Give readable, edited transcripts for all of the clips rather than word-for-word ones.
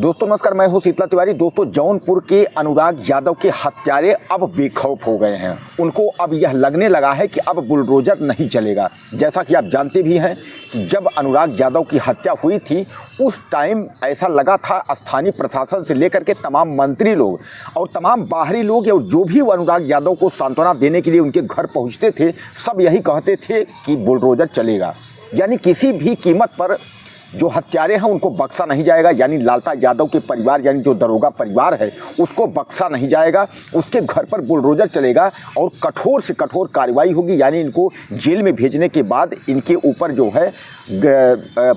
दोस्तों नमस्कार, मैं हूं शीतला तिवारी। दोस्तों जौनपुर के अनुराग यादव के हत्यारे अब बेखौफ हो गए हैं। उनको अब यह लगने लगा है कि अब बुलडोजर नहीं चलेगा। जैसा कि आप जानते भी हैं कि जब अनुराग यादव की हत्या हुई थी उस टाइम ऐसा लगा था, स्थानीय प्रशासन से लेकर के तमाम मंत्री लोग और तमाम बाहरी लोग या जो भी अनुराग यादव को सांत्वना देने के लिए उनके घर पहुँचते थे, सब यही कहते थे कि बुलडोजर चलेगा। यानी किसी भी कीमत पर जो हत्यारे हैं उनको बख्शा नहीं जाएगा। यानी लालता यादव के परिवार यानी जो दरोगा परिवार है उसको बख्शा नहीं जाएगा। उसके घर पर बुलडोजर चलेगा और कठोर से कठोर कार्रवाई होगी। यानी इनको जेल में भेजने के बाद इनके ऊपर जो है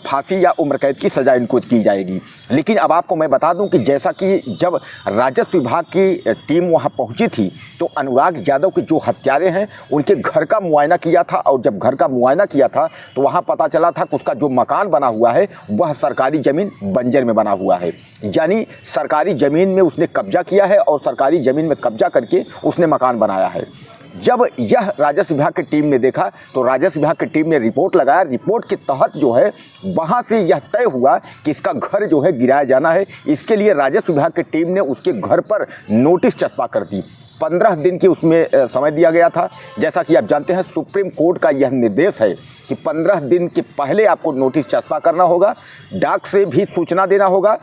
फांसी या उम्र कैद की सज़ा इनको की जाएगी। लेकिन अब आपको मैं बता दूं कि जैसा कि जब राजस्व विभाग की टीम वहां पहुंची थी तो अनुराग यादव के जो हत्यारे हैं उनके घर का मुआयना किया था। और जब घर का मुआयना किया था तो वहां पता चला था कि उसका जो मकान बना हुआ है वह सरकारी जमीन बंजर में बना हुआ है। यानी सरकारी जमीन में उसने कब्जा किया है और सरकारी जमीन में कब्जा करके उसने मकान बनाया है। जब यह राजस्व विभाग की टीम ने देखा तो राजस्व विभाग की टीम ने रिपोर्ट लगाया। रिपोर्ट के तहत जो है वहां से यह तय हुआ कि इसका घर जो है गिराया जाना है। इसके लिए राजस्व विभाग की टीम ने उसके घर पर नोटिस चस्पा कर दी। 15 दिन की उसमें समय दिया गया था। जैसा कि आप जानते हैं सुप्रीम कोर्ट का यह निर्देश है कि 15 दिन के पहले आपको नोटिस चस्पा करना होगा, डाक से भी सूचना देना होगा।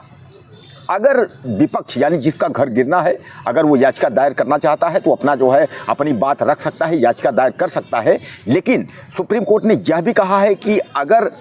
अगर विपक्ष यानी जिसका घर गिरना है अगर वो याचिका दायर करना चाहता है तो अपना जो है अपनी बात रख सकता है, याचिका दायर कर सकता है। लेकिन सुप्रीम कोर्ट ने यह भी कहा है कि अगर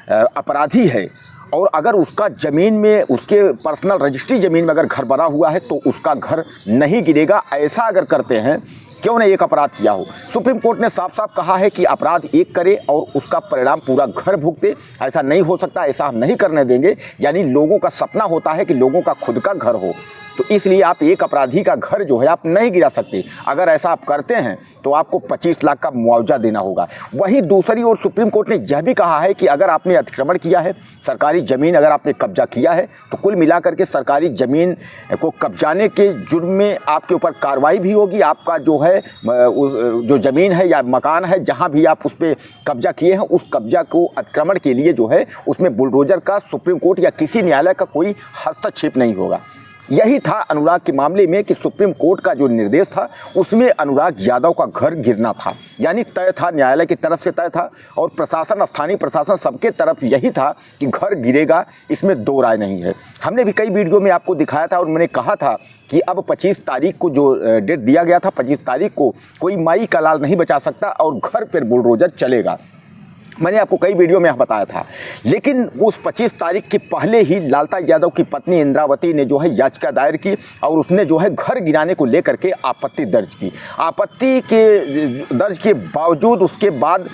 अपराधी है और अगर उसका ज़मीन में उसके पर्सनल रजिस्ट्री ज़मीन में अगर घर बना हुआ है तो उसका घर नहीं गिरेगा। ऐसा अगर करते हैं, क्यों ने एक अपराध किया हो। सुप्रीम कोर्ट ने साफ साफ कहा है कि अपराध एक करे और उसका परिणाम पूरा घर भुगते। ऐसा नहीं हो सकता, ऐसा हम नहीं करने देंगे। यानी लोगों का सपना होता है कि लोगों का खुद का घर हो, तो इसलिए आप एक अपराधी का घर जो है आप नहीं गिरा सकते। अगर ऐसा आप करते हैं तो आपको 25 लाख का मुआवजा देना होगा। वहीं दूसरी ओर सुप्रीम कोर्ट ने यह भी कहा है कि अगर आपने अतिक्रमण किया है, सरकारी ज़मीन अगर आपने कब्जा किया है तो कुल मिलाकर के सरकारी ज़मीन को कब्जाने के जुर्म में आपके ऊपर कार्रवाई भी होगी। आपका जो है जो ज़मीन है या मकान है जहाँ भी आप उस पर कब्जा किए हैं उस कब्जा को अतिक्रमण के लिए जो है उसमें बुलडोजर का सुप्रीम कोर्ट या किसी न्यायालय का कोई हस्तक्षेप नहीं होगा। यही था अनुराग के मामले में कि सुप्रीम कोर्ट का जो निर्देश था उसमें अनुराग यादव का घर गिरना था। यानी तय था, न्यायालय की तरफ से तय था और प्रशासन, स्थानीय प्रशासन सबके तरफ यही था कि घर गिरेगा, इसमें दो राय नहीं है। हमने भी कई वीडियो में आपको दिखाया था और मैंने कहा था कि अब 25 तारीख को जो डेट दिया गया था, 25 तारीख को कोई माई का लाल नहीं बचा सकता और घर पर बुलडोजर चलेगा। मैंने आपको कई वीडियो में बताया था। लेकिन उस 25 तारीख के पहले ही लालता यादव की पत्नी इंद्रावती ने जो है याचिका दायर की और उसने जो है घर गिराने को लेकर के आपत्ति दर्ज की। आपत्ति के दर्ज के बावजूद उसके बाद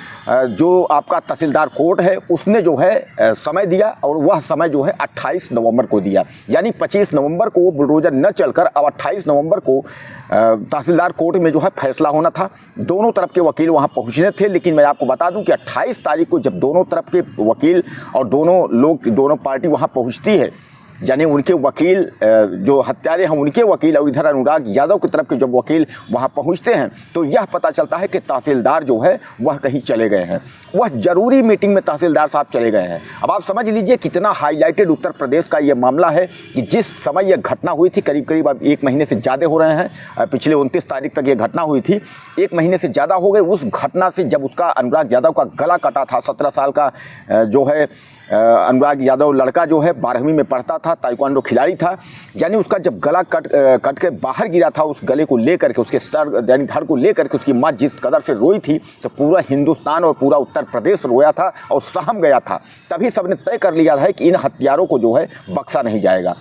जो आपका तहसीलदार कोर्ट है उसने जो है समय दिया और वह समय जो है 28 नवंबर को दिया। यानी 25 नवंबर को वो बुलडोजर न चलकर अब 28 नवंबर को तहसीलदार कोर्ट में जो है फैसला होना था। दोनों तरफ के वकील वहाँ पहुँचने थे। लेकिन मैं आपको बता दूं कि 28 तारीख को जब दोनों तरफ के वकील और दोनों पार्टी वहां पहुंचती है, यानी उनके वकील जो हत्यारे हैं उनके वकील और इधर अनुराग यादव की तरफ के जब वकील वहां पहुंचते हैं तो यह पता चलता है कि तहसीलदार जो है वह कहीं चले गए हैं। वह जरूरी मीटिंग में तहसीलदार साहब चले गए हैं। अब आप समझ लीजिए कितना हाईलाइटेड उत्तर प्रदेश का यह मामला है कि जिस समय यह घटना हुई थी करीब करीब अब 1 महीने से ज़्यादा हो रहे हैं। पिछले 29 तारीख तक ये घटना हुई थी, 1 महीने से ज़्यादा हो गए। उस घटना से जब उसका अनुराग यादव का गला कटा था, 17 साल का जो है अनुराग यादव लड़का जो है 12वीं में पढ़ता था, ताइक्वांडो खिलाड़ी था। यानी उसका जब गला कट के बाहर गिरा था, उस गले को लेकर के उसके सर यानी धड़ को लेकर के उसकी माँ जिस कदर से रोई थी तो पूरा हिंदुस्तान और पूरा उत्तर प्रदेश रोया था और सहम गया था। तभी सबने तय कर लिया है कि इन हत्यारों को जो है बख्शा नहीं जाएगा।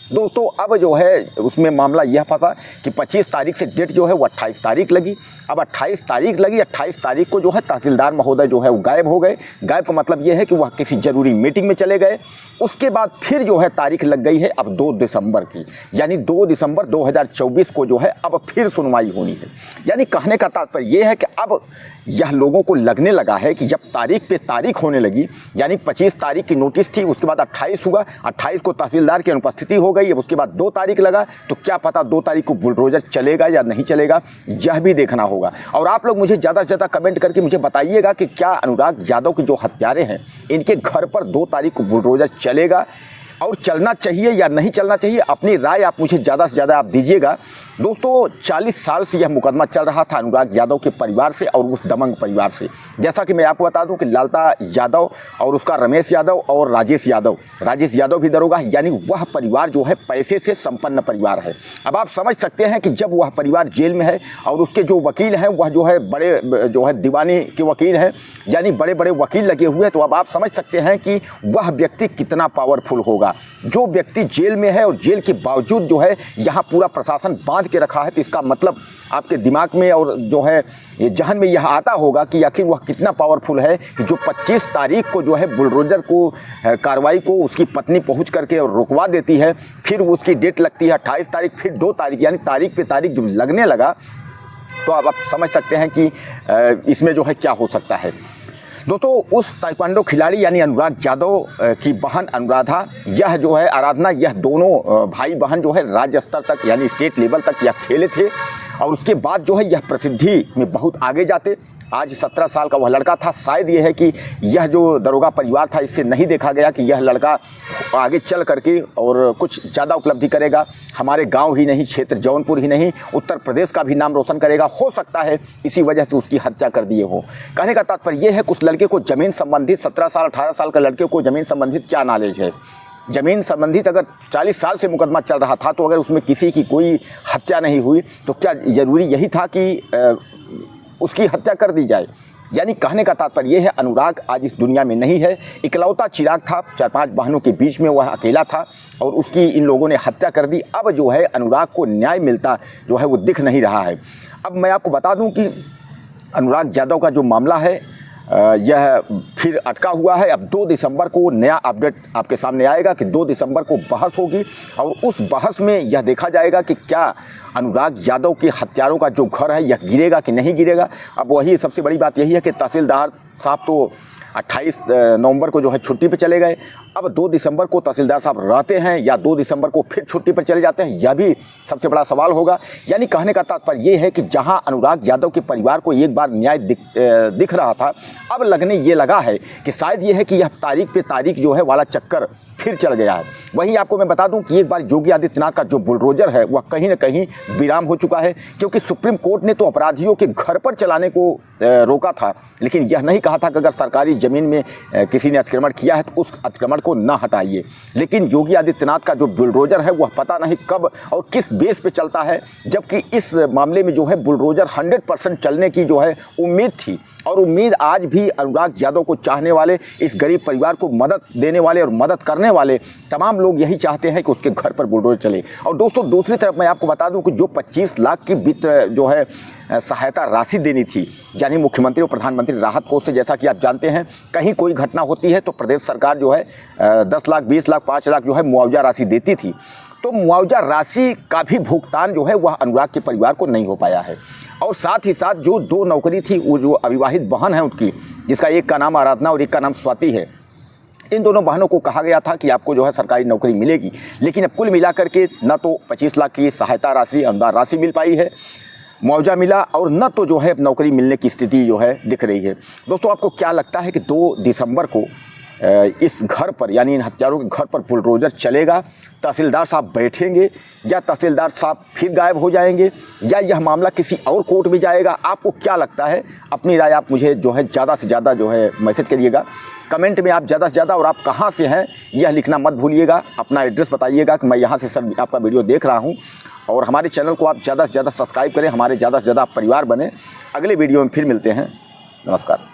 दोस्तों अब जो है उसमें मामला यह फंसा कि 25 तारीख से डेट जो है वो 28 तारीख लगी। अब 28 तारीख लगी, 28 तारीख को जो है तहसीलदार महोदय जो है वो गायब हो गए। गायब का मतलब यह है कि वह किसी जरूरी मीटिंग में चले गए। उसके बाद फिर जो है तारीख लग गई है अब 2 दिसंबर की। यानी 2 दिसंबर 2024 को जो है अब फिर सुनवाई होनी है। यानी कहने का तात्पर्य यह है कि अब यह लोगों को लगने लगा है कि जब तारीख पे तारीख होने लगी, यानी 25 तारीख की नोटिस थी, उसके बाद 28 हुआ, 28 को तहसीलदार की अनुपस्थिति हो गई। अब उसके बाद 2 तारीख लगा तो क्या पता 2 तारीख को बुलडोजर चलेगा या नहीं चलेगा, यह भी देखना होगा। और आप लोग मुझे ज़्यादा से ज़्यादा कमेंट करके मुझे बताइएगा कि क्या अनुराग यादव के जो हत्यारे हैं इनके घर पर 2 तारीख को बुलडोजर चलेगा और चलना चाहिए या नहीं चलना चाहिए, अपनी राय आप मुझे ज़्यादा से ज़्यादा आप दीजिएगा। दोस्तों 40 साल से यह मुकदमा चल रहा था अनुराग यादव के परिवार से और उस दबंग परिवार से। जैसा कि मैं आपको बता दूं कि लालता यादव और उसका रमेश यादव और राजेश यादव भी दरोगा है, यानी वह परिवार जो है पैसे से संपन्न परिवार है। अब आप समझ सकते हैं कि जब वह परिवार जेल में है और उसके जो वकील हैं वह जो है बड़े जो है दीवानी के वकील हैं, यानी बड़े बड़े वकील लगे हुए हैं, तो अब आप समझ सकते हैं कि वह व्यक्ति कितना पावरफुल होगा। जो व्यक्ति जेल में है और जेल के बावजूद जो है यहाँ पूरा प्रशासन बांध के रखा है, तो इसका मतलब आपके दिमाग में और जो है ये जहन में यह आता होगा कि आखिर वह कितना पावरफुल है कि जो 25 तारीख को जो है बुलडोजर को कार्रवाई को उसकी पत्नी पहुंच करके और रुकवा देती है, फिर उसकी डेट लगती है 28 तारीख, फिर 2 तारीख, यानी तारीख पे तारीख जब लगने लगा तो अब आप समझ सकते हैं कि इसमें जो है क्या हो सकता है। दोस्तों उस ताइक्वांडो खिलाड़ी यानी अनुराग यादव की बहन अनुराधा, यह जो है आराधना, यह दोनों भाई बहन जो है राज्य स्तर तक यानी स्टेट लेवल तक यह खेले थे और उसके बाद जो है यह प्रसिद्धि में बहुत आगे जाते। आज 17 साल का वह लड़का था। शायद यह है कि यह जो दरोगा परिवार था इससे नहीं देखा गया कि यह लड़का आगे चल करके और कुछ ज़्यादा उपलब्धि करेगा, हमारे गांव ही नहीं, क्षेत्र जौनपुर ही नहीं, उत्तर प्रदेश का भी नाम रोशन करेगा। हो सकता है इसी वजह से उसकी हत्या कर दिए हो। कहने का तात्पर्य यह है कि उस लड़के को ज़मीन संबंधित 17 साल 18 साल का लड़के को ज़मीन संबंधित क्या नॉलेज है। ज़मीन संबंधित अगर 40 साल से मुकदमा चल रहा था तो अगर उसमें किसी की कोई हत्या नहीं हुई तो क्या ज़रूरी यही था कि उसकी हत्या कर दी जाए। यानी कहने का तात्पर्य यह है अनुराग आज इस दुनिया में नहीं है, इकलौता चिराग था, 4-5 बहनों के बीच में वह अकेला था और उसकी इन लोगों ने हत्या कर दी। अब जो है अनुराग को न्याय मिलता जो है वो दिख नहीं रहा है। अब मैं आपको बता दूं कि अनुराग यादव का जो मामला है यह फिर अटका हुआ है। अब 2 दिसंबर को नया अपडेट आपके सामने आएगा कि 2 दिसंबर को बहस होगी और उस बहस में यह देखा जाएगा कि क्या अनुराग यादव के हत्यारों का जो घर है यह गिरेगा कि नहीं गिरेगा। अब वही सबसे बड़ी बात यही है कि तहसीलदार साहब तो 28 नवंबर को जो है छुट्टी पे चले गए। अब 2 दिसंबर को तहसीलदार साहब रहते हैं या 2 दिसंबर को फिर छुट्टी पर चले जाते हैं, यह भी सबसे बड़ा सवाल होगा। यानी कहने का तात्पर्य ये है कि जहां अनुराग यादव के परिवार को एक बार न्याय दिख रहा था, अब लगने ये लगा है कि शायद ये है कि यह तारीख पे तारीख जो है वाला चक्कर फिर चल गया है। वहीं आपको मैं बता दूं कि एक बार योगी आदित्यनाथ का जो बुलडोजर है वह कहीं न कहीं विराम हो चुका है, क्योंकि सुप्रीम कोर्ट ने तो अपराधियों के घर पर चलाने को रोका था, लेकिन यह नहीं कहा था कि अगर सरकारी ज़मीन में किसी ने अतिक्रमण किया है तो उस अतिक्रमण को न हटाइए। लेकिन योगी आदित्यनाथ का जो बुलडोजर है वह पता नहीं कब और किस बेस पे चलता है, जबकि इस मामले में जो है बुलडोजर 100% चलने की जो है उम्मीद थी। और उम्मीद आज भी अनुराग यादव को चाहने वाले, इस गरीब परिवार को मदद देने वाले और मदद करने वाले तमाम लोग यही चाहते हैं कि उसके घर पर बुलडोजर चले। और दोस्तों दूसरी तरफ मैं आपको बता दूं कि जो 25 लाख की वित्त जो है सहायता राशि देनी थी, यानी मुख्यमंत्री और प्रधानमंत्री राहत कोष से, जैसा कि आप जानते हैं कहीं कोई घटना होती है तो प्रदेश सरकार जो है 10 लाख 20 लाख 5 लाख जो है मुआवजा राशि देती थी। तो मुआवजा राशि का भी भुगतान जो है वह अनुराग के परिवार को नहीं हो पाया है। और साथ ही साथ जो 2 नौकरी थी, वो जो अविवाहित बहन है उनकी, जिसका एक का नाम आराधना और एक का नाम स्वाति है, इन दोनों बहनों को कहा गया था कि आपको जो है सरकारी नौकरी मिलेगी, लेकिन अब कुल मिलाकर के न तो 25 लाख की सहायता राशि अनुदान राशि मिल पाई है, मुआवजा मिला, और न तो जो है नौकरी मिलने की स्थिति जो है दिख रही है। दोस्तों आपको क्या लगता है कि 2 दिसंबर को इस घर पर यानी इन हत्यारों के घर पर बुलडोजर चलेगा, तहसीलदार साहब बैठेंगे या तहसीलदार साहब फिर गायब हो जाएंगे या यह मामला किसी और कोर्ट में जाएगा? आपको क्या लगता है? अपनी राय आप मुझे जो है ज़्यादा से ज़्यादा जो है मैसेज करिएगा कमेंट में, आप ज़्यादा से ज़्यादा, और आप कहाँ से हैं यह लिखना मत भूलिएगा। अपना एड्रेस बताइएगा कि मैं यहाँ से सर आपका वीडियो देख रहा हूँ, और हमारे चैनल को आप ज़्यादा से ज़्यादा सब्सक्राइब करें, हमारे ज़्यादा से ज़्यादा परिवार बने। अगले वीडियो में फिर मिलते हैं। नमस्कार।